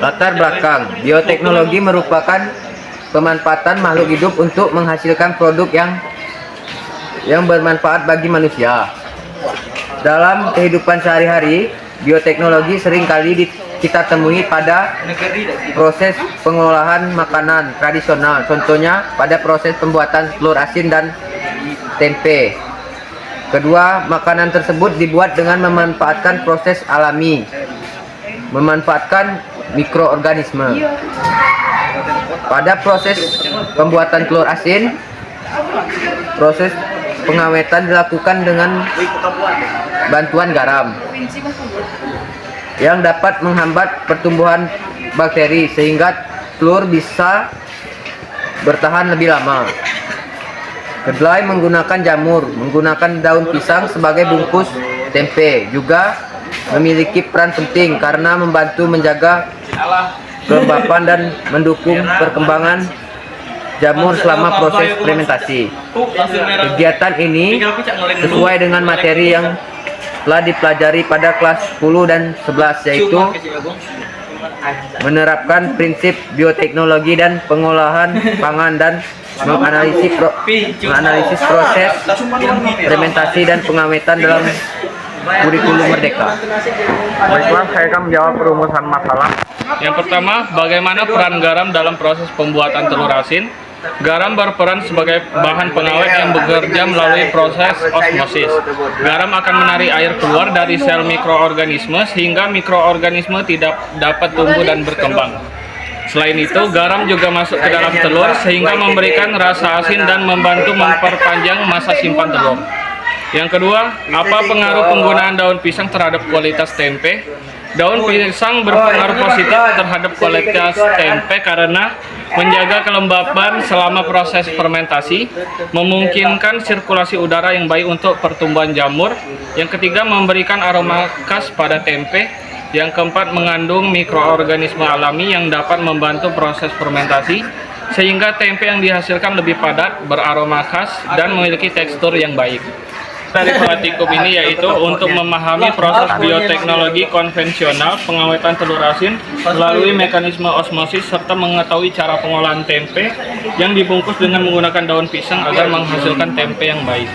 Latar belakang bioteknologi merupakan pemanfaatan makhluk hidup untuk menghasilkan produk yang bermanfaat bagi manusia. Dalam kehidupan sehari-hari, bioteknologi seringkali kita temui pada proses pengolahan makanan tradisional, contohnya pada proses pembuatan telur asin dan tempe. Kedua, makanan tersebut dibuat dengan memanfaatkan proses alami, memanfaatkan mikroorganisme. Pada proses pembuatan telur asin, proses pengawetan dilakukan dengan bantuan garam yang dapat menghambat pertumbuhan bakteri sehingga telur bisa bertahan lebih lama. Kedelai menggunakan jamur, menggunakan daun pisang sebagai bungkus tempe juga memiliki peran penting karena membantu menjaga kelembapan dan mendukung perkembangan jamur selama proses fermentasi. Kegiatan ini sesuai dengan materi yang telah dipelajari pada kelas 10 dan 11, yaitu menerapkan prinsip bioteknologi dan pengolahan pangan dan menganalisis proses fermentasi dan pengawetan dalam kurikulum Merdeka. Baiklah, saya akan menjawab perumusan masalah. Yang pertama, bagaimana peran garam dalam proses pembuatan telur asin? Garam berperan sebagai bahan pengawet yang bekerja melalui proses osmosis. Garam akan menarik air keluar dari sel mikroorganisme sehingga mikroorganisme tidak dapat tumbuh dan berkembang. Selain itu, garam juga masuk ke dalam telur sehingga memberikan rasa asin dan membantu memperpanjang masa simpan telur. Yang kedua, apa pengaruh penggunaan daun pisang terhadap kualitas tempe? Daun pisang berpengaruh positif terhadap kualitas tempe karena menjaga kelembapan selama proses fermentasi, memungkinkan sirkulasi udara yang baik untuk pertumbuhan jamur. Yang ketiga, memberikan aroma khas pada tempe. Yang keempat, mengandung mikroorganisme alami yang dapat membantu proses fermentasi, sehingga tempe yang dihasilkan lebih padat, beraroma khas, dan memiliki tekstur yang baik. Dari praktikum ini yaitu untuk memahami proses bioteknologi konvensional pengawetan telur asin melalui mekanisme osmosis serta mengetahui cara pengolahan tempe yang dibungkus dengan menggunakan daun pisang agar menghasilkan tempe yang baik.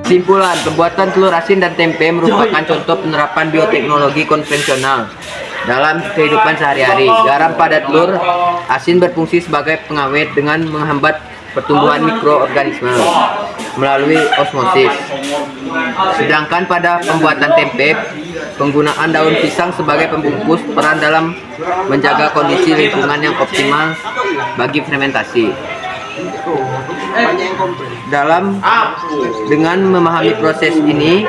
Kesimpulan, pembuatan telur asin dan tempe merupakan contoh penerapan bioteknologi konvensional dalam kehidupan sehari-hari. Garam pada telur asin berfungsi sebagai pengawet dengan menghambat pertumbuhan mikroorganisme melalui osmosis. Sedangkan pada pembuatan tempe, penggunaan daun pisang sebagai pembungkus peran dalam menjaga kondisi lingkungan yang optimal bagi fermentasi. Dengan memahami proses ini,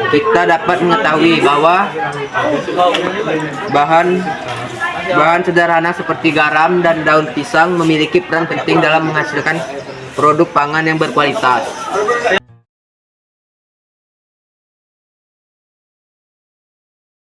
kita dapat mengetahui bahwa bahan sederhana seperti garam dan daun pisang memiliki peran penting dalam menghasilkan produk pangan yang berkualitas.